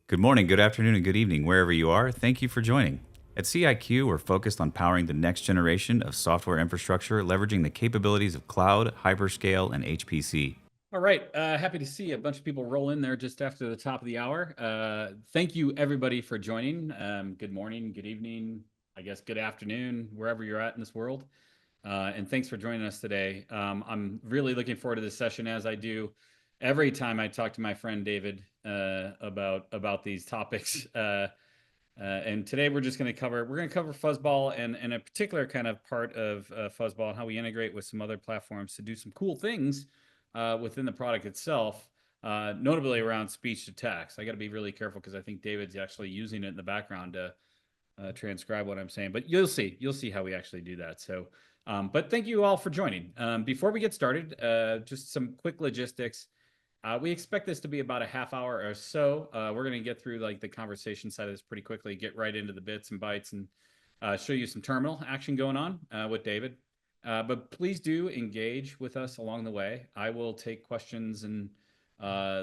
Good morning, good afternoon, and good evening, wherever you are. Thank you for joining. At CIQ, we're focused on powering the next generation of software infrastructure, leveraging the capabilities of cloud, hyperscale, and HPC. All right. Happy to see a bunch of people roll in there just after the top of the hour. Thank you, everybody, for joining. Good morning, good evening, I guess good afternoon, wherever you're at in this world. And thanks for joining us today. I'm really looking forward to this session, as I do every time I talk to my friend David about these topics. And today we're just going to cover Fuzzball and a particular kind of part of Fuzzball and how we integrate with some other platforms to do some cool things within the product itself, notably around speech to text. I got to be really careful because I think David's actually using it in the background to transcribe what I'm saying. But you'll see how we actually do that. So, but thank you all for joining. Before we get started, just some quick logistics. We expect this to be about a half hour or so. We're going to get through like the conversation side of this pretty quickly, get right into the bits and bytes, and show you some terminal action going on with David. But please do engage with us along the way. I will take questions and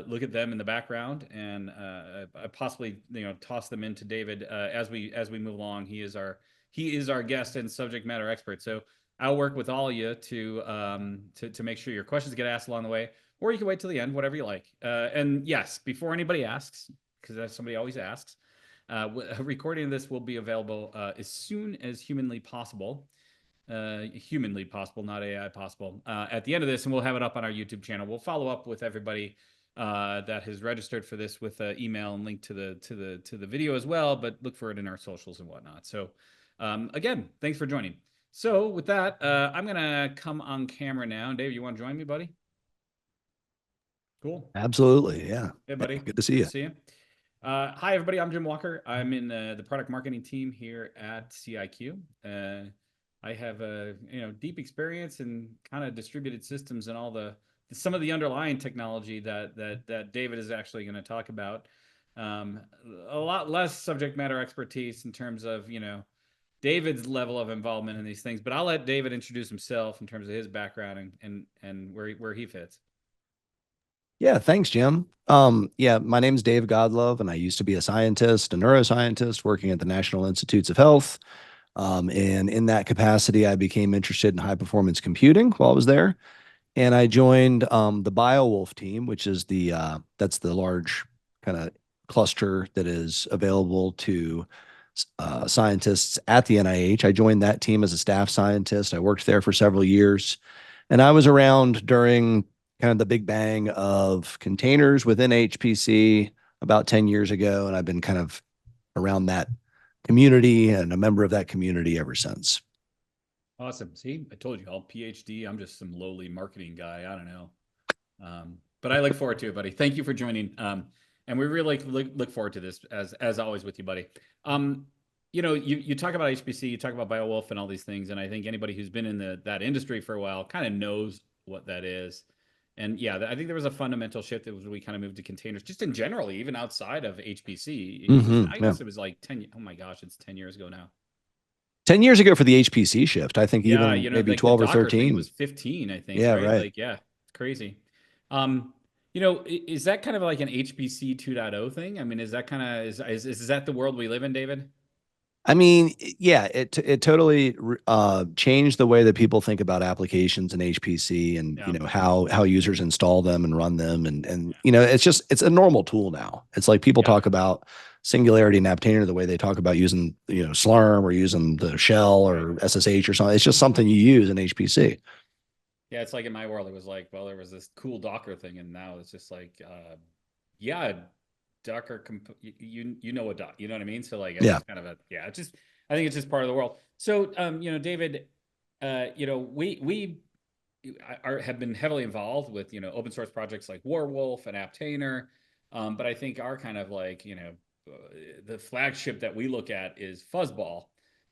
look at them in the background and possibly toss them into David as we move along. He is our guest and subject matter expert. So I'll work with all of you to make sure your questions get asked along the way. Or you can wait till the end, whatever you like. And yes, before anybody asks, because somebody always asks, a recording of this will be available as soon as humanly possible. Humanly possible, not AI possible. At the end of this, and we'll have it up on our YouTube channel. We'll follow up with everybody that has registered for this with an email and link to the video as well. But look for it in our socials and whatnot. So again, thanks for joining. So with that, I'm gonna come on camera now. Dave, you want to join me, buddy? Cool. Absolutely. Yeah. Hey, buddy. Good to see you. Hi, everybody. I'm Jim Walker. I'm in the product marketing team here at CIQ. I have a deep experience in kind of distributed systems and all some of the underlying technology that David is actually going to talk about. A lot less subject matter expertise in terms of David's level of involvement in these things, but I'll let David introduce himself in terms of his background and where he fits. Yeah, thanks, Jim. Yeah, my name's Dave Godlove, and I used to be a scientist, a neuroscientist working at the National Institutes of Health. And in that capacity, I became interested in high performance computing while I was there. And I joined the BioWolf team, which is that's the large kind of cluster that is available to scientists at the NIH. I joined that team as a staff scientist. I worked there for several years, and I was around during kind of the big bang of containers within HPC about 10 years ago. And I've been kind of around that community and a member of that community ever since. Awesome. See, I told you all PhD. I'm just some lowly marketing guy. I don't know. But I look forward to it, buddy. Thank you for joining. And we really look forward to this as always with you, buddy. You talk about HPC, you talk about BioWolf and all these things. And I think anybody who's been in that industry for a while kind of knows what that is. And yeah, I think there was a fundamental shift that we kind of moved to containers, just in general, even outside of HPC. I guess it was like 10. Oh my gosh, it's 10 years ago now. 10 years ago for the HPC shift. I think even maybe like 12 or 13. It was 15, I think. Yeah, right. Like, yeah, it's crazy. Is that kind of like an HPC 2.0 thing? I mean, is that kind of is that the world we live in, David? I mean, yeah, it totally changed the way that people think about applications in HPC and how users install them and run them and it's a normal tool now. It's like people talk about Singularity and Aptainer the way they talk about using Slurm or using the shell or SSH or something. It's just something you use in HPC. Yeah, it's like in my world, it was like, well, there was this cool Docker thing, and now it's just like, Docker, you know what I mean? So like, it's kind of I think it's just part of the world. So, David, we have been heavily involved with, open source projects like Warwolf and Aptainer. But I think our kind of like, the flagship that we look at is Fuzzball.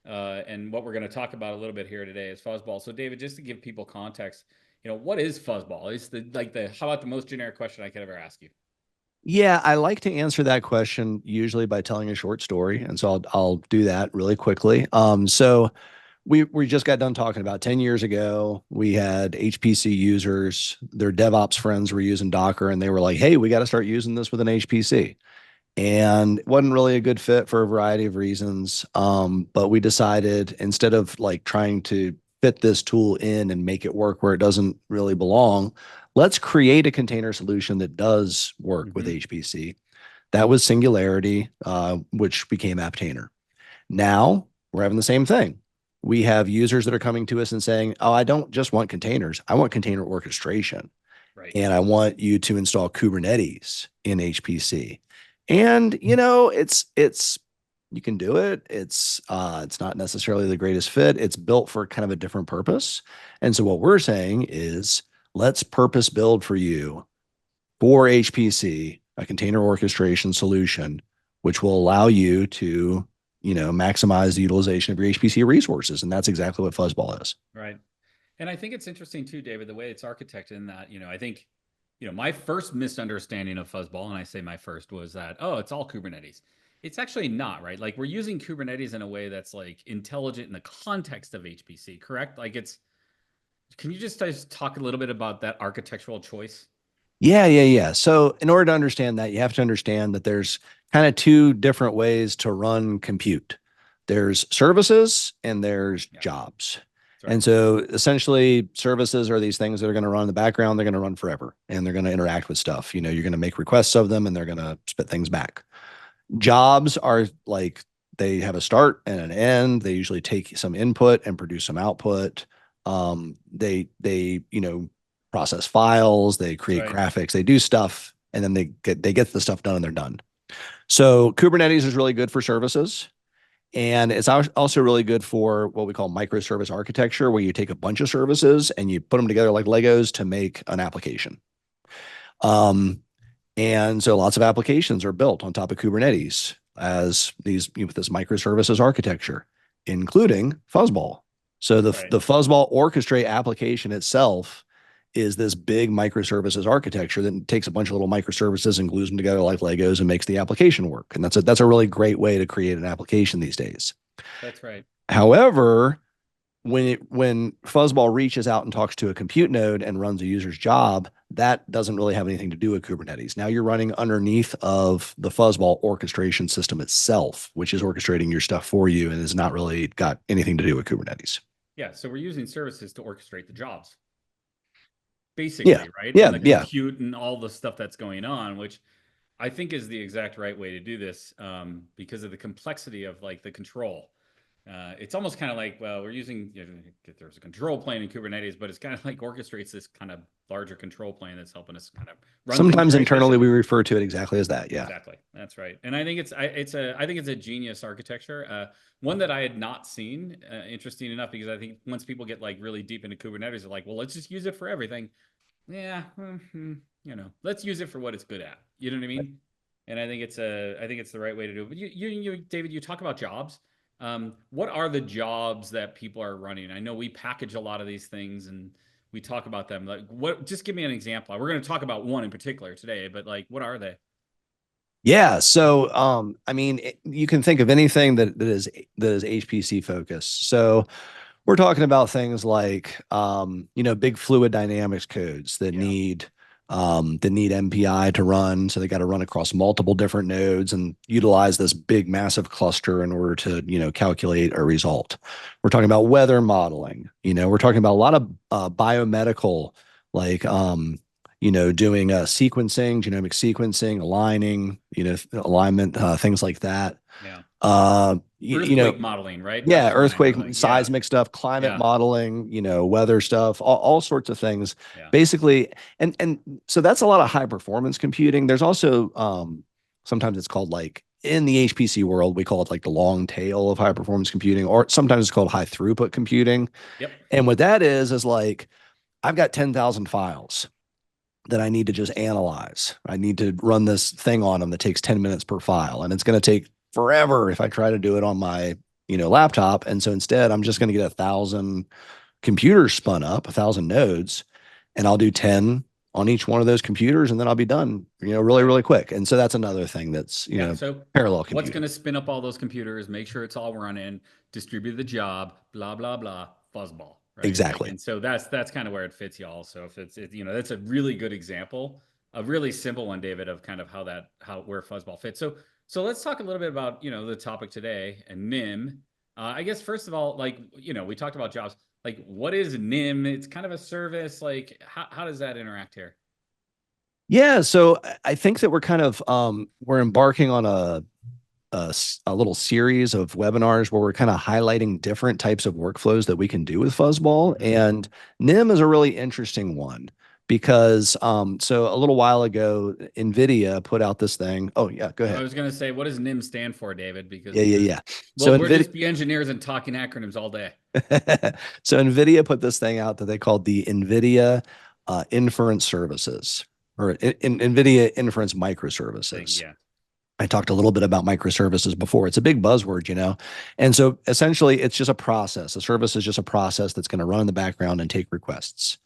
And what we're going to talk about a little bit here today is Fuzzball. So David, just to give people context, what is Fuzzball? It's how about the most generic question I could ever ask you? Yeah, I like to answer that question usually by telling a short story. And so I'll do that really quickly. So we just got done talking about 10 years ago, we had HPC users, their DevOps friends were using Docker, and they were like, hey, we got to start using this with an HPC. and it wasn't really a good fit for a variety of reasons. But we decided instead of like trying to fit this tool in and make it work where it doesn't really belong, let's create a container solution that does work with HPC. That was Singularity, which became Aptainer. Now we're having the same thing. We have users that are coming to us and saying, "Oh, I don't just want containers. I want container orchestration, Right. and I want you to install Kubernetes in HPC." And it's you can do it. It's not necessarily the greatest fit. It's built for kind of a different purpose. And so what we're saying is, let's purpose build for you for HPC a container orchestration solution, which will allow you to maximize the utilization of your HPC resources. And that's exactly what Fuzzball is. Right. And I think it's interesting too, David, the way it's architected in that, I think, my first misunderstanding of Fuzzball, and I say my first, was that, oh, it's all Kubernetes. It's actually not, right? Like we're using Kubernetes in a way that's like intelligent in the context of HPC, correct? Can you just talk a little bit about that architectural choice? Yeah. So in order to understand that, you have to understand that there's kind of two different ways to run compute. There's services and there's Yeah, jobs. that's right. And so essentially services are these things that are going to run in the background. They're going to run forever and they're going to interact with stuff. You're going to make requests of them and they're going to spit things back. Jobs are like they have a start and an end. They usually take some input and produce some output. They process files, they That's create right. graphics, they do stuff, and then they get the stuff done and they're done. So Kubernetes is really good for services. And it's also really good for what we call microservice architecture, where you take a bunch of services and you put them together like Legos to make an application. Um, and so lots of applications are built on top of Kubernetes as with this microservices architecture, including Fuzzball. So the Right. the Fuzzball orchestrate application itself is this big microservices architecture that takes a bunch of little microservices and glues them together like Legos and makes the application work. And that's a really great way to create an application these days. That's right. However, when Fuzzball reaches out and talks to a compute node and runs a user's job, that doesn't really have anything to do with Kubernetes. Now you're running underneath of the Fuzzball orchestration system itself, which is orchestrating your stuff for you and has not really got anything to do with Kubernetes. Yeah. So we're using services to orchestrate the jobs, Yeah. basically, right? And Yeah. the Yeah. compute and all the stuff that's going on, which I think is the exact right way to do this, because of the complexity of like the control. It's almost kind of like, well, we're using, there's a control plane in Kubernetes, but it's kind of like orchestrates this kind of larger control plane that's helping us kind of run things Sometimes very internally we efficiently. refer to it exactly as that. Yeah. Exactly. That's right. And I think I think it's a genius architecture. One that I had not seen, interesting enough, because I think once people get like really deep into Kubernetes, they're like, well, let's just use it for everything. Yeah. Let's use it for what it's good at. You know what I mean? And I think it's the right way to do it. But David, you talk about jobs. What are the jobs that people are running? I know we package a lot of these things and we talk about them. Like, what? Just give me an example. We're going to talk about one in particular today, but like, what are they? Yeah. So, I mean, you can think of anything that is HPC focused. So we're talking about things like, big fluid dynamics codes Yeah. that need MPI to run. So they got to run across multiple different nodes and utilize this big, massive cluster in order to, calculate a result. We're talking about weather modeling. We're talking about a lot of biomedical, like, doing sequencing, genomic sequencing, aligning, alignment, things like that. Yeah. Uh, you know, Earthquake modeling, right? That's yeah, the one I know. earthquake, Like, yeah. seismic stuff, climate Yeah. modeling, weather stuff, all sorts of things. Yeah. Basically, and so that's a lot of high performance computing. There's also sometimes it's called like in the HPC world, we call it like the long tail of high performance computing, or sometimes it's called high throughput computing. Yep. And what that is like I've got 10,000 files that I need to just analyze. I need to run this thing on them that takes 10 minutes per file. And it's going to take forever if I try to do it on my, laptop. And so instead, I'm just going to get 1,000 computers spun up, 1,000 nodes, and I'll do 10 on each one of those computers, and then I'll be done, really, Right. really quick. And so that's another thing that's, Yeah. So parallel what's going computing. to spin up all those computers, make sure it's all running, distribute the job, blah, blah, blah, fuzzball, right? Like, Exactly. and so that's kind of where it fits y'all. So if that's a really good example a really simple one, David, of kind of where Fuzzball fits. So let's talk a little bit about, the topic today and NIM. I guess first of all, like, we talked about jobs. Like, what is NIM? It's kind of a service. Like, how does that interact here? Yeah, so I think that we're kind of we're embarking on a little series of webinars where we're kind of highlighting different types of workflows that we can do with Fuzzball. Mhm. And NIM is a really interesting one because so a little while ago, Nvidia put out this thing. Oh yeah, go I ahead. was going to say, what does NIM stand for, David? Yeah, Because yeah, yeah. well, So we're Nvidia just be engineers and talking acronyms all day. so Nvidia put this thing out that they called the Nvidia Inference Services or Nvidia Inference Thing, Microservices. yeah. I talked a little bit about microservices before. It's a big buzzword, you know. And so essentially it's just a process. A service is just a process that's going to run in the background and take requests.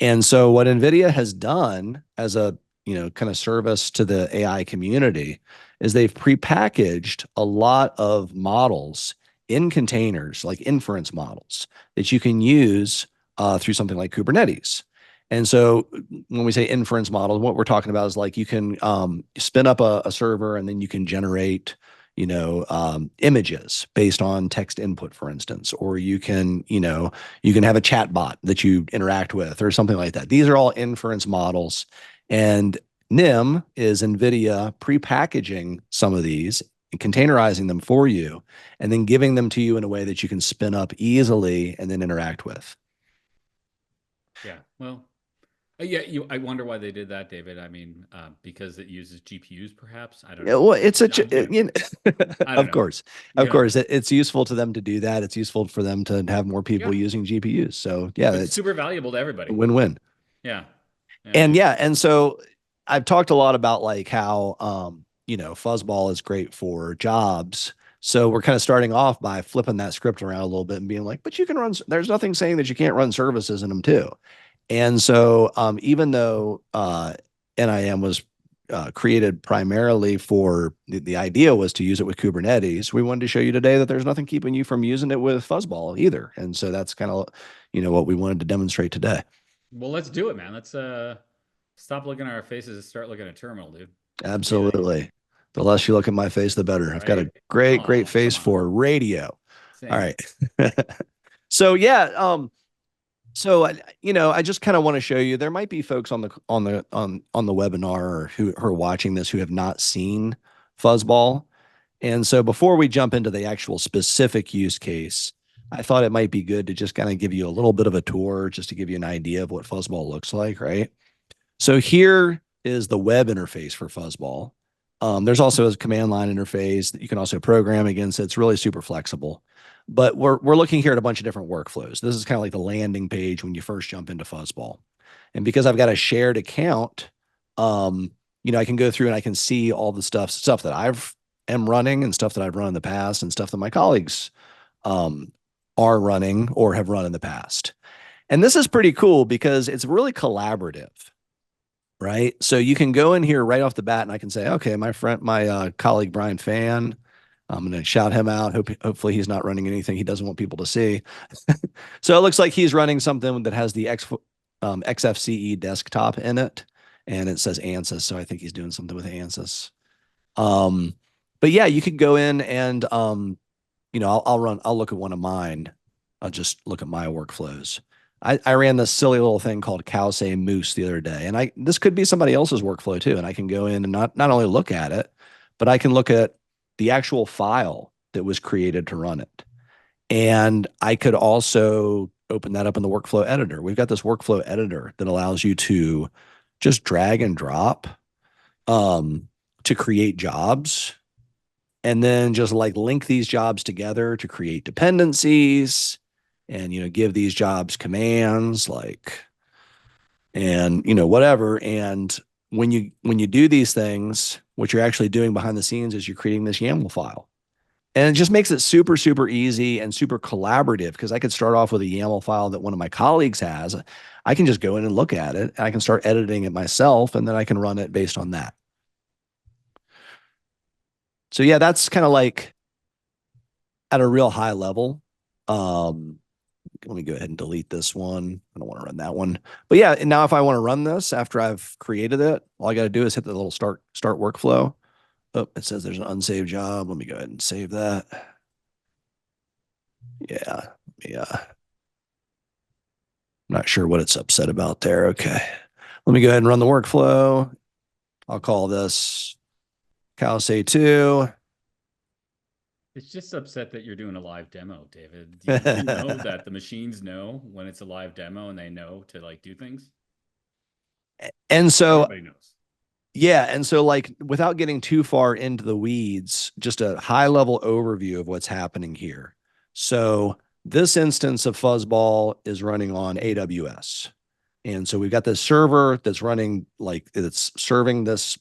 And so what NVIDIA has done as a, kind of service to the AI community is they've prepackaged a lot of models in containers, like inference models that you can use through something like Kubernetes. And so when we say inference model, what we're talking about is like you can spin up a server and then you can generate, images based on text input, for instance, or you can have a chat bot that you interact with or something like that. These are all inference models. And NIM is NVIDIA prepackaging some of these and containerizing them for you and then giving them to you in a way that you can spin up easily and then interact with. Yeah. Well, yeah, I wonder why they did that, David. I mean, because it uses GPUs, perhaps. I don't Yeah, know. well, it's a, You know, I don't of know. course, You know, it's useful to them to do that. It's useful for them to have more people yeah, using GPUs. So yeah, but it's super valuable to a everybody. win-win. Yeah. Yeah. And Yeah. yeah, and so I've talked a lot about like how Fuzzball is great for jobs. So we're kind of starting off by flipping that script around a little bit and being like, but you can run, there's nothing saying that you can't run services in them too. And so even though NIM was created primarily for the idea was to use it with Kubernetes, we wanted to show you today that there's nothing keeping you from using it with Fuzzball either. And so that's kind of, what we wanted to demonstrate today. Well, let's do it, man. Let's stop looking at our faces and start looking at terminal, dude. What do you think? Absolutely. The less you look at my face, the better. I've got a Right? great, great Oh, face come on. for radio. All Same. right. So yeah, so I just kind of want to show you there might be folks on the webinar or who are watching this who have not seen Fuzzball. And so before we jump into the actual specific use case, I thought it might be good to just kind of give you a little bit of a tour just to give you an idea of what Fuzzball looks like, right? So here is the web interface for Fuzzball. There's also a command line interface that you can also program against. It's really super flexible. But we're looking here at a bunch of different workflows. This is kind of like the landing page when you first jump into Fuzzball. And because I've got a shared account, I can go through and I can see all the stuff that I've am running and stuff that I've run in the past and stuff that my colleagues um, are running or have run in the past. And this is pretty cool because it's really collaborative, right? So you can go in here right off the bat and I can say, okay, my colleague, Brian Fan, I'm going to shout him out. Hopefully he's not running anything he doesn't want people to see. So it looks like he's running something that has the XFCE desktop in it and it says ANSYS. So I think he's doing something with ANSYS. But yeah, you can go in and, I'll look at one of mine. I'll just look at my workflows. I ran this silly little thing called cow say moose the other day, and this could be somebody else's workflow too. And I can go in and not only look at it, but I can look at the actual file that was created to run it. And I could also open that up in the workflow editor. We've got this workflow editor that allows you to just drag and drop to create jobs and then just like link these jobs together to create dependencies and give these jobs commands and whatever. And when you do these things, what you're actually doing behind the scenes is you're creating this YAML file. And it just makes it super, super easy and super collaborative because I could start off with a YAML file that one of my colleagues has. I can just go in and look at it and I can start editing it myself and then I can run it based on that. So yeah, that's kind of like at a real high level, let me go ahead and delete this one. I don't want to run that one. But yeah, and now if I want to run this after I've created it, all I got to do is hit the little start workflow. Oh, it says there's an unsaved job. Let me go ahead and save that. Yeah. Yeah. Not sure what it's upset about there. Okay. Let me go ahead and run the workflow. I'll call this Say2. It's just upset that you're doing a live demo, David. Do you know that the machines know when it's a live demo and they know to like do things? And so everybody knows. Yeah. And so, like, without getting too far into the weeds, just a high level overview of what's happening here. So, this instance of Fuzzball is running on AWS. And so we've got this server that's running, like, it's serving this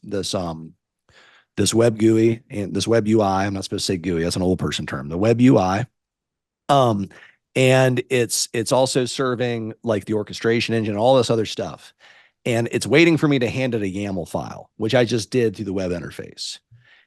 web GUI and this web UI. I'm not supposed to say GUI, that's an old person term, the web UI. And it's also serving like the orchestration engine, all this other stuff. And it's waiting for me to hand it a YAML file, which I just did through the web interface.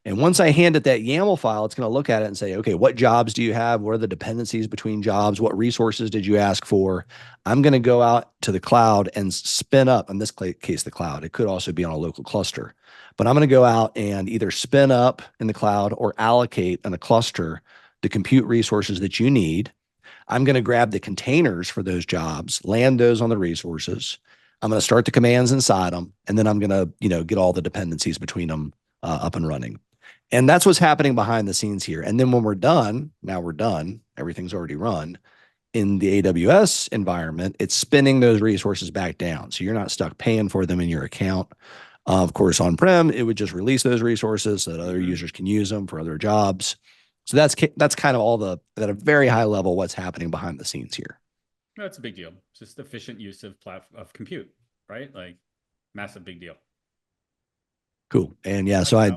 And once I hand it that YAML file, it's going to look at it and say, okay, what jobs do you have? What are the dependencies between jobs? What resources did you ask for? I'm going to go out to the cloud and spin up, in this case, the cloud. It could also be on a local cluster. But I'm going to go out and either spin up in the cloud or allocate in a cluster the compute resources that you need. I'm going to grab the containers for those jobs, land those on the resources. I'm going to start the commands inside them, and then I'm going to, get all the dependencies between them up and running. And that's what's happening behind the scenes here. And then when we're done, everything's already run in the AWS environment, it's spinning those resources back down. So you're not stuck paying for them in your account. Of course, on-prem, it would just release those resources so that other users can use them for other jobs. So that's kind of all at a very high level, what's happening behind the scenes here. That's a big deal. Just efficient use of compute, right? Like massive big deal. Cool. And yeah, so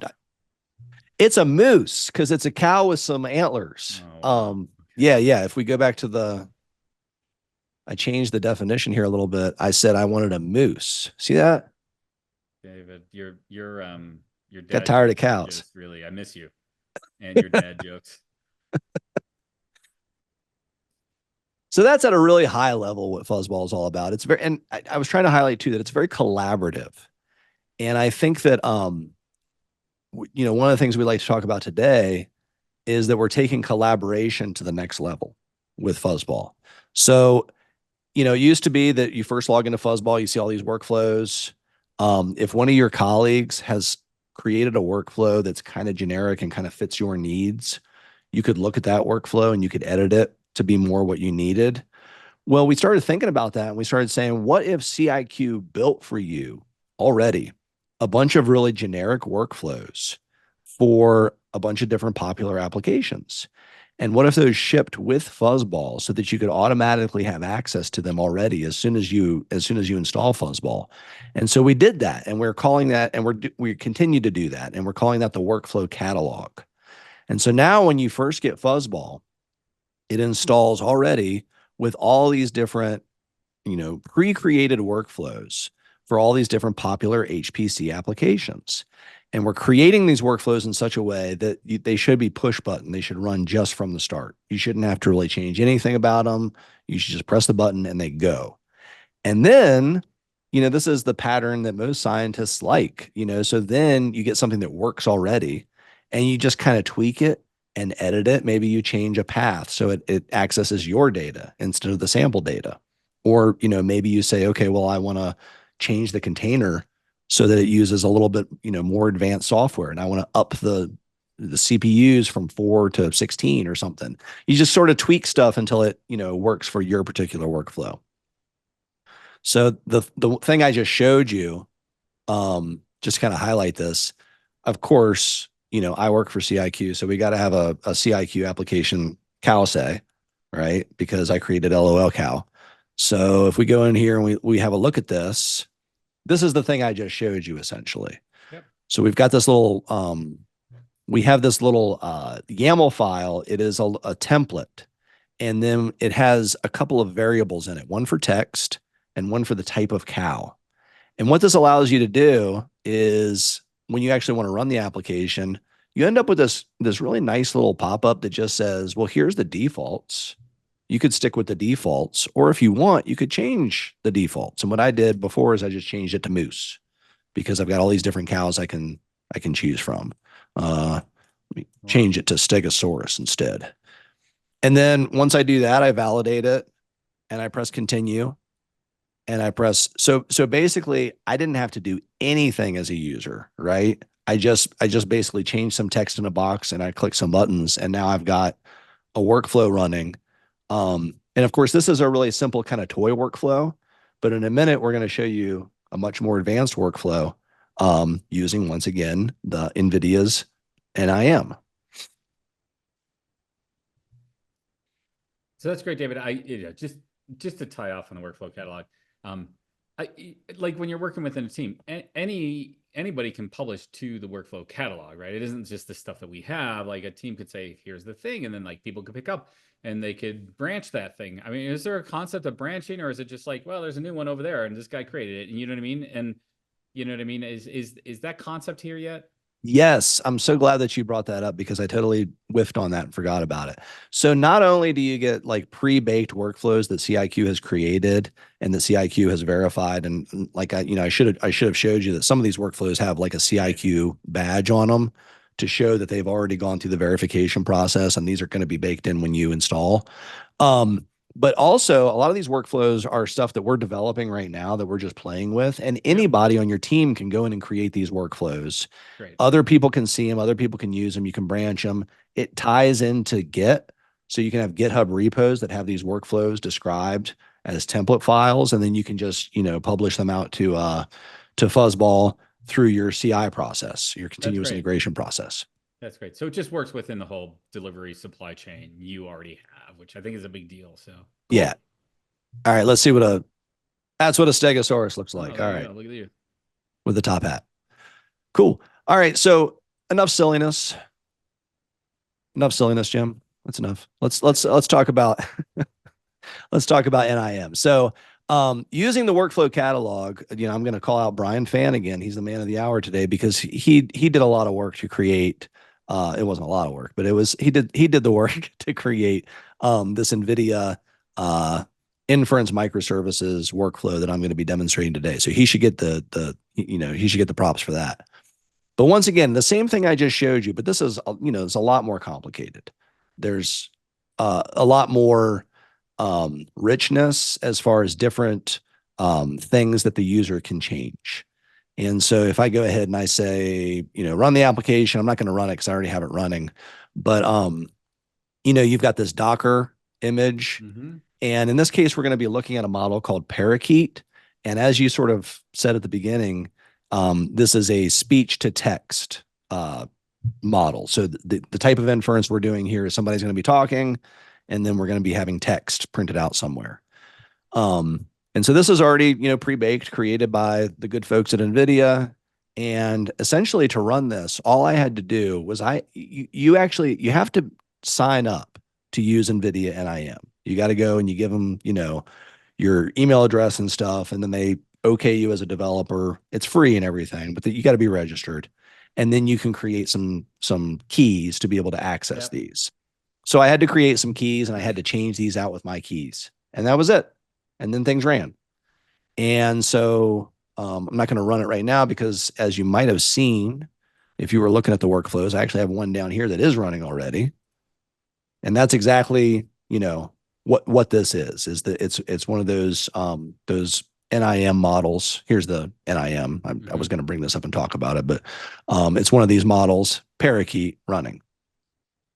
it's a moose because it's a cow with some antlers. Oh, wow. Yeah. If we go back to I changed the definition here a little bit. I said I wanted a moose. See that? David, your dad got tired of cows. Really, I miss you and your dad jokes. So that's at a really high level what Fuzzball is all about. It's very, and I was trying to highlight too that it's very collaborative. And I think that, one of the things we like to talk about today is that we're taking collaboration to the next level with Fuzzball. So, it used to be that you first log into Fuzzball, you see all these workflows. If one of your colleagues has created a workflow that's kind of generic and kind of fits your needs, you could look at that workflow and you could edit it to be more what you needed. Well, we started thinking about that and we started saying, what if CIQ built for you already a bunch of really generic workflows for a bunch of different popular applications? And what if those shipped with Fuzzball so that you could automatically have access to them already as soon as you install Fuzzball? And so we did that, and we're calling that, and we continue to do that, and we're calling that the workflow catalog. And so now when you first get Fuzzball, it installs already with all these different, pre-created workflows for all these different popular HPC applications. And we're creating these workflows in such a way that they should be push button. They should run just from the start. You shouldn't have to really change anything about them. You should just press the button and they go. And then, this is the pattern that most scientists like, so then you get something that works already and you just kind of tweak it and edit it. Maybe you change a path so it accesses your data instead of the sample data. Or, maybe you say, okay, well, I want to change the container so that it uses a little bit, more advanced software. And I want to up the CPUs from 4 to 16 or something. You just sort of tweak stuff until it, works for your particular workflow. So the thing I just showed you, just kind of highlight this. Of course, I work for CIQ, so we got to have a CIQ application say, right? Because I created LOL cow. So if we go in here and we have a look at this, this is the thing I just showed you essentially. Yep. So we've got this little, we have this little YAML file. It is a template. And then it has a couple of variables in it, one for text and one for the type of cow. And what this allows you to do is when you actually want to run the application, you end up with this really nice little pop-up that just says, well, here's the defaults. you could stick with the defaults, or if you want, you could change the defaults. And what I did before is I just changed it to moose because I've got all these different cows I can choose from. Let me change it to stegosaurus instead. And then once I do that, I validate it and I press continue and I press so basically I didn't have to do anything as a user, right? I just basically changed some text in a box and I click some buttons and now I've got a workflow running. And of course, this is a really simple kind of toy workflow, but in a minute, we're going to show you a much more advanced workflow using, once again, the NVIDIA's NIM. So that's great, David. Just to tie off on the workflow catalog. Like when you're working within a team, anybody can publish to the workflow catalog, right? It isn't just the stuff that we have. Like a team could say, here's the thing, and then like people could pick up and they could branch that thing. I mean, is there a concept of branching, or is it just like, well, there's a new one over there and this guy created it, and you know what I mean? And you know what I mean? Is that concept here yet? Yes, I'm so glad that you brought that up because I totally whiffed on that and forgot about it. So not only do you get like pre-baked workflows that CIQ has created and that CIQ has verified, and like I should have showed you that some of these workflows have like a CIQ badge on them to show that they've already gone through the verification process, and these are going to be baked in when you install. But also, a lot of these workflows are stuff that we're developing right now that we're just playing with, and anybody on your team can go in and create these workflows. Great. Other people can see them, other people can use them, you can branch them. It ties into Git, so you can have GitHub repos that have these workflows described as template files, and then you can just, publish them out to Fuzzball through your CI process, your continuous integration process. That's great. So it just works within the whole delivery supply chain you already have, which I think is a big deal. So cool. Yeah. All right, let's see that's what a stegosaurus looks like. All right. Look at you. With the top hat. Cool. All right. So enough silliness. Enough silliness, Jim. That's enough. Let's talk about let's talk about NIM. So using the workflow catalog, I'm going to call out Brian Fan again. He's the man of the hour today because he did a lot of work to create. It wasn't a lot of work, but he did the work to create this Nvidia inference microservices workflow that I'm going to be demonstrating today. So he should get he should get the props for that. But once again, the same thing I just showed you, but this is it's a lot more complicated. There's a lot more richness as far as different things that the user can change. And so if I go ahead and I say, run the application, I'm not going to run it because I already have it running. But, you've got this Docker image. Mm-hmm. And in this case, we're going to be looking at a model called Parakeet. And as you sort of said at the beginning, this is a speech to text model. So the type of inference we're doing here is somebody's going to be talking, and then we're going to be having text printed out somewhere. And so this is already, pre-baked, created by the good folks at NVIDIA. And essentially to run this, all I had to do was you have to sign up to use NVIDIA NIM. You got to go and you give them, your email address and stuff, and then they okay you as a developer. It's free and everything, but you got to be registered. And then you can create some keys to be able to access these. So I had to create some keys and I had to change these out with my keys. And that was it. And then things ran. And so I'm not going to run it right now because, as you might have seen, if you were looking at the workflows, I actually have one down here that is running already. And that's exactly, what this is that it's one of those NIM models. Here's the NIM. I was going to bring this up and talk about it, but it's one of these models, Parakeet, running.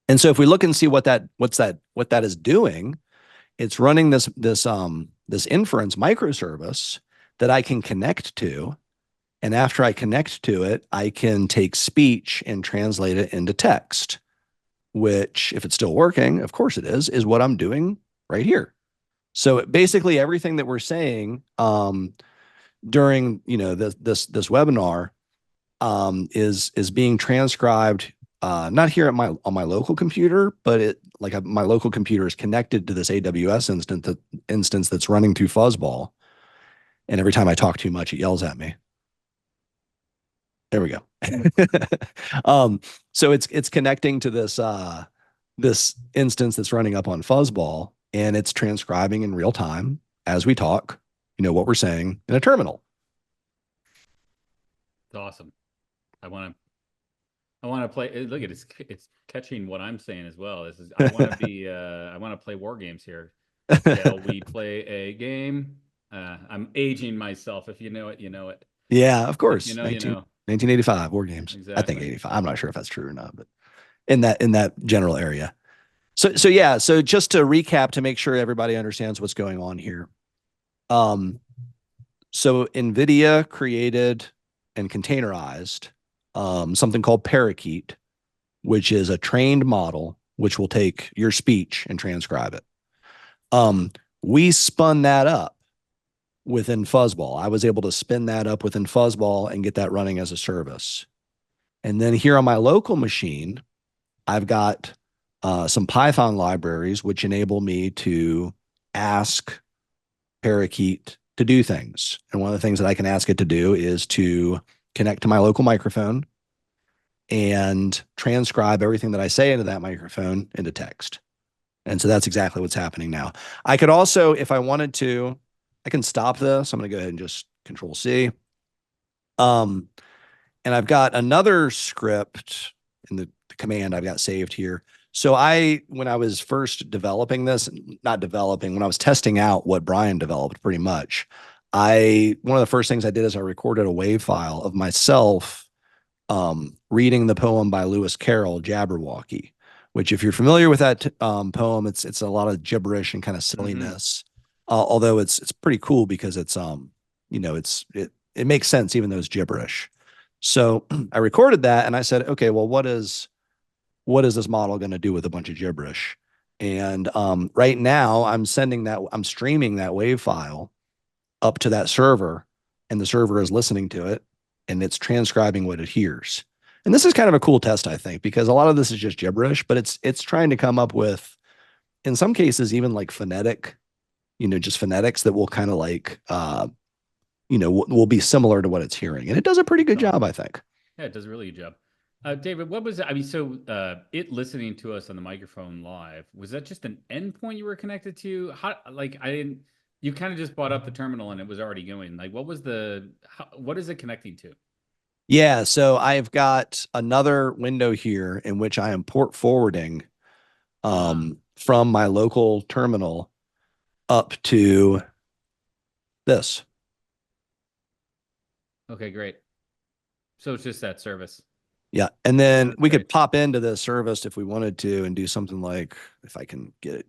And so if we look and see what that is doing, it's running this inference microservice that I can connect to. And after I connect to it, I can take speech and translate it into text, which, if it's still working, of course it is what I'm doing right here. So basically everything that we're saying during this webinar is being transcribed not here at on my local computer, but my local computer is connected to this AWS instance that's running through Fuzzball. And every time I talk too much, it yells at me. There we go. So it's connecting to this instance that's running up on Fuzzball. and it's transcribing in real time as we talk, what we're saying in a terminal. It's awesome. I want to play. Look at it, it's catching what I'm saying as well. I want to be I want to play war games here. Shall we play a game? I'm aging myself. If you know it, you know it. Yeah, of If you course. know, you know. 1985 war games. I think Exactly. 85. I'm not sure if that's true or not, but in that general area. So yeah, so just to recap to make sure everybody understands what's going on here. So Nvidia created and containerized something called Parakeet, which is a trained model which will take your speech and transcribe it. We spun that up within Fuzzball. I was able to spin that up within Fuzzball and get that running as a service. And then here on my local machine, I've got some Python libraries which enable me to ask Parakeet to do things. And one of the things that I can ask it to do is to connect to my local microphone and transcribe everything that I say into that microphone into text. And so that's exactly what's happening now. I could also, if I wanted to, I can stop this. I'm going to go ahead and just Control C. And I've got another script in the command I've got saved here. So when I was first developing this, not developing, when I was testing out what Brian developed pretty much, one of the first things I did is I recorded a WAV file of myself reading the poem by Lewis Carroll, Jabberwocky, which if you're familiar with that poem, it's a lot of gibberish and kind of silliness. Although it's pretty cool because it makes sense even though it's gibberish. So I recorded that and I said, okay, well, what is this model going to do with a bunch of gibberish? And right now I'm streaming that WAV file up to that server, and the server is listening to it and it's transcribing what it hears. And this is kind of a cool test, I think, because a lot of this is just gibberish, but it's trying to come up with, in some cases, even like phonetic, just phonetics that will kind of like, will be similar to what it's hearing. And it does a pretty good job, I think. Yeah, it does a really good job. David, what was it? I mean, so it listening to us on the microphone live, was that just an endpoint you were connected to? You kind of just brought up the terminal and it was already going. Like, what is it connecting to? Yeah, so I've got another window here in which I am port forwarding from my local terminal up to this. Okay, great. So it's just that service. Yeah, and then we could pop into this service if we wanted to and do something like, if I can get it.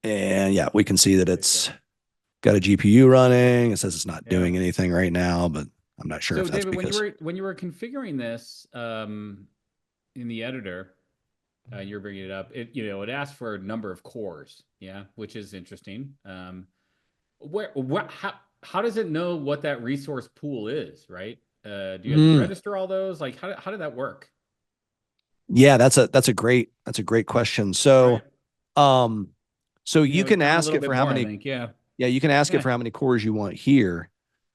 And yeah, we can see that it's got a GPU running. It says it's not doing anything right now, but I'm not sure if that's David, because when you were configuring this in the editor, you're bringing it up. It asked for a number of cores, yeah, which is interesting. How does it know what that resource pool is, right? Do you have to register all those? Like, how did that work? Yeah, that's a great question. So, so you can ask it for how many. Yeah, you can ask it for how many cores you want here,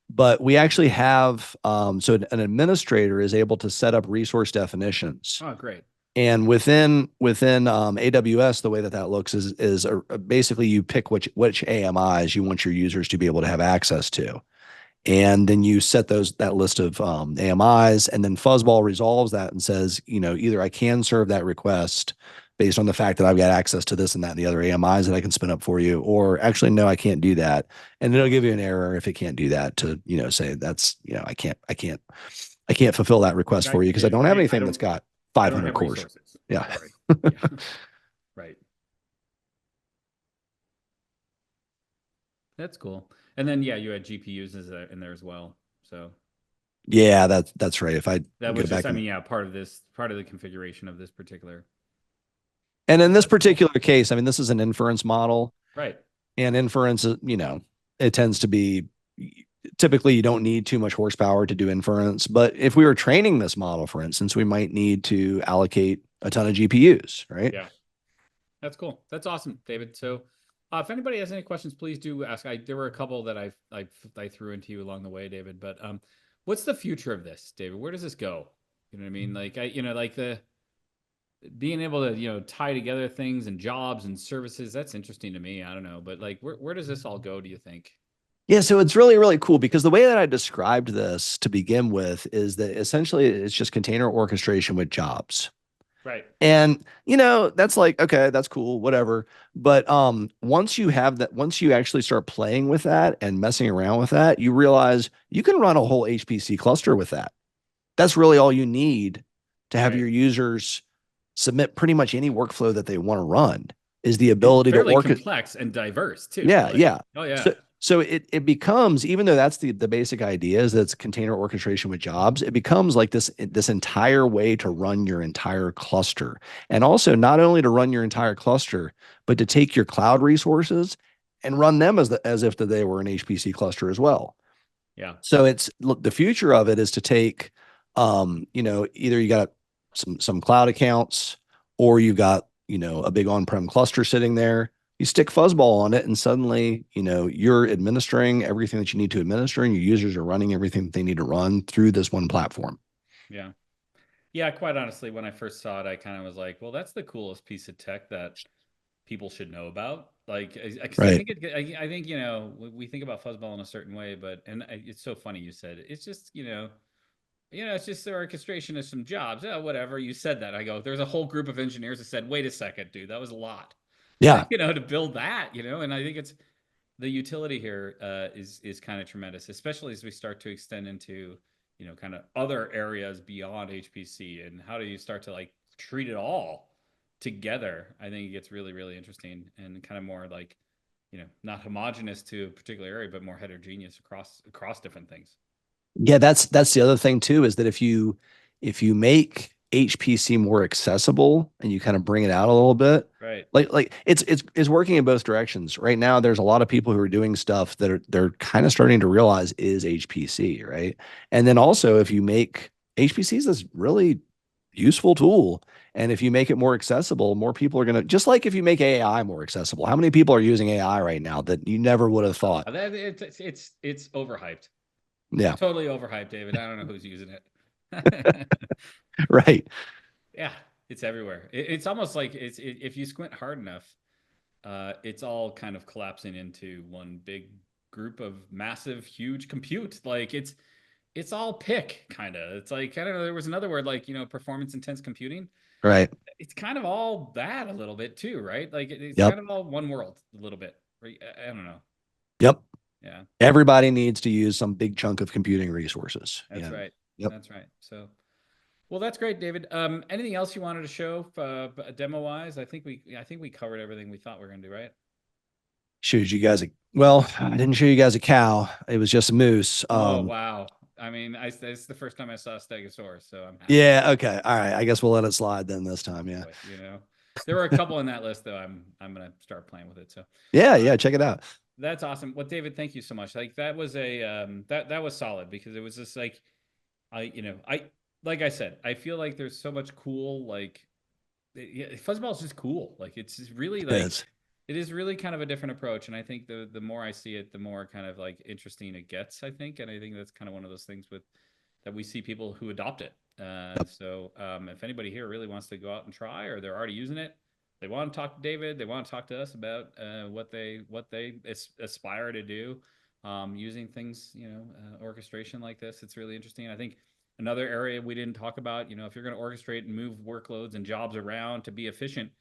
but we actually have so an administrator is able to set up resource definitions. Oh, great. And within AWS, the way that looks is basically you pick which AMIs you want your users to be able to have access to. And then you set that list of AMIs, and then Fuzzball resolves that and says, either I can serve that request based on the fact that I've got access to this and that and the other AMIs that I can spin up for you, or actually, no, I can't do that. And it'll give you an error if it can't do that to, say that's, I can't fulfill that request for you because I don't have anything that's got 500 cores. Resources. Yeah. Yeah. Right. That's cool. And then, yeah, you had GPUs in there as well. So yeah, that's right. If I that was just, part of the configuration of this particular. And in this particular case, this is an inference model. Right. And inference, it tends to be, typically you don't need too much horsepower to do inference. But if we were training this model, for instance, we might need to allocate a ton of GPUs, right? Yeah. That's cool. That's awesome, David. So if anybody has any questions, please do ask. There were a couple that I threw into you along the way, David. But what's the future of this, David? Where does this go? You know what I mean? Like being able to, tie together things and jobs and services, that's interesting to me. I don't know, but like, where does this all go, do you think? Yeah, so it's really, really cool because the way that I described this to begin with is that essentially it's just container orchestration with jobs. Right. And that's like, okay, that's cool, whatever. But once you have that, once you actually start playing with that and messing around with that, you realize you can run a whole HPC cluster with that. That's really all you need to have Right. your users submit pretty much any workflow that they want to run is the And ability to fairly orchestrate. complex and diverse too. Yeah, Like, yeah. oh yeah. So it becomes, even though that's the basic idea is that it's container orchestration with jobs, it becomes like this entire way to run your entire cluster. And also not only to run your entire cluster, but to take your cloud resources and run them as if they were an HPC cluster as well. Yeah. So it's the future of it is to take, either you got some cloud accounts or you got, a big on-prem cluster sitting there. You stick Fuzzball on it, and suddenly, you're administering everything that you need to administer, and your users are running everything that they need to run through this one platform. Yeah. Yeah. Quite honestly, when I first saw it, I kind of was like, well, that's the coolest piece of tech that people should know about. Like, because I Right. think I think, we think about Fuzzball in a certain way, but, it's so funny you said it. It's just, it's just the orchestration of some jobs. Oh, whatever. You said that. I go, there's a whole group of engineers that said, wait a second, dude, that was a lot, Yeah. to build that, and I think it's the utility here is kind of tremendous, especially as we start to extend into, kind of other areas beyond HPC and how do you start to like treat it all together. I think it gets really, really interesting and kind of more like, not homogenous to a particular area, but more heterogeneous across different things. Yeah, that's the other thing too, is that if you make HPC more accessible and you kind of bring it out a little bit, Right. like it's working in both directions. Right now, there's a lot of people who are doing stuff that they're kind of starting to realize is HPC, right? And then also if you make HPC is this really useful tool. And if you make it more accessible, more people are gonna, just like if you make AI more accessible. How many people are using AI right now that you never would have thought? It's overhyped. Yeah, Totally overhyped, David. I don't know who's using it. right. Yeah, it's everywhere. It's almost like if you squint hard enough, it's all kind of collapsing into one big group of massive, huge compute. Like it's all pick kind of. It's like, I don't know. There was another word like, performance intense computing. Right. It's kind of all that a little bit too, right? Like it's Yep. kind of all one world a little bit. Right? I don't know. Yep. Yeah, Everybody needs to use some big chunk of computing resources. that's right. Yep. That's right. So, well, that's great, David. Anything else you wanted to show demo wise? I think we covered everything we thought we were gonna do, right? Showed you guys well, I didn't show you guys a cow. It was just a moose. Oh wow! I mean, it's the first time I saw a Stegosaurus, so I'm happy. Yeah, okay. All right. I guess we'll let it slide then this time. Yeah. Boy, there were a couple in that list though. I'm gonna start playing with it. So Yeah, uh, yeah, check it out. that's awesome. Well, David, thank you so much. Like that was a that was solid because it was just like I like I said, I feel like there's so much cool like yeah, fuzzball is just cool. Like it's just really It like is. it is really kind of a different approach, and I think the more I see it, the more kind of like interesting it gets. I think, and I think that's kind of one of those things with that we see people who adopt it. Yep. So if anybody here really wants to go out and try, or they're already using it, they want to talk to David, they want to talk to us about what they aspire to do using things, orchestration like this. It's really interesting. I think another area we didn't talk about, if you're going to orchestrate and move workloads and jobs around to be efficient,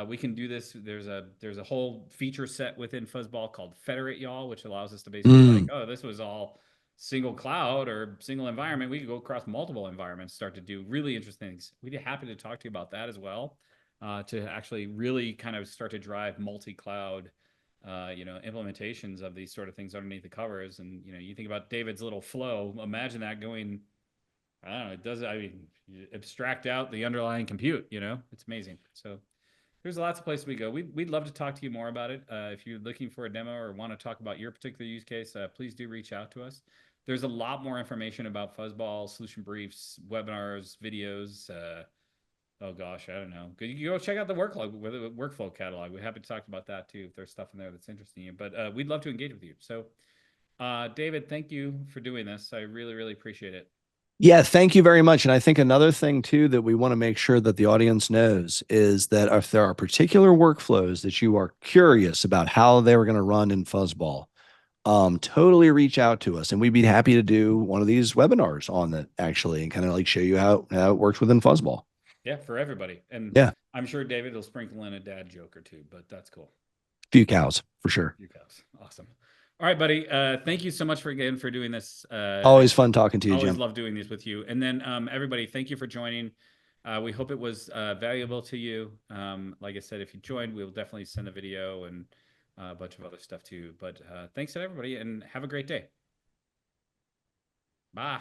we can do this. There's a whole feature set within Fuzzball called Federate Y'all, which allows us to basically like, Mm, oh, this was all single cloud or single environment. We could go across multiple environments, start to do really interesting things. We'd be happy to talk to you about that as well, to actually really kind of start to drive multi-cloud, implementations of these sort of things underneath the covers. And you think about David's little flow. Imagine that going. I don't know. It does. I mean, you abstract out the underlying compute. It's amazing. So there's lots of places we go. We'd love to talk to you more about it. If you're looking for a demo or want to talk about your particular use case, please do reach out to us. There's a lot more information about Fuzzball, solution briefs, webinars, videos. Oh gosh, I don't know. You go check out the workflow catalog. We're happy to talk about that too if there's stuff in there that's interesting you. But we'd love to engage with you. So, David, thank you for doing this. I really, really appreciate it. Yeah, thank you very much. And I think another thing too that we want to make sure that the audience knows is that if there are particular workflows that you are curious about how they were going to run in Fuzzball, totally reach out to us and we'd be happy to do one of these webinars on that actually and kind of like show you how it works within Fuzzball. Yeah, for everybody. And Yeah, I'm sure David will sprinkle in a dad joke or two, but that's cool. few cows for sure. You guys. Awesome. All right, buddy. Thank you so much for doing this. Always fun talking to you, Always Jim. love doing these with you. And then everybody, thank you for joining. We hope it was valuable to you. Like I said, if you joined, we'll definitely send a video and a bunch of other stuff to you. But thanks to everybody and have a great day. Bye.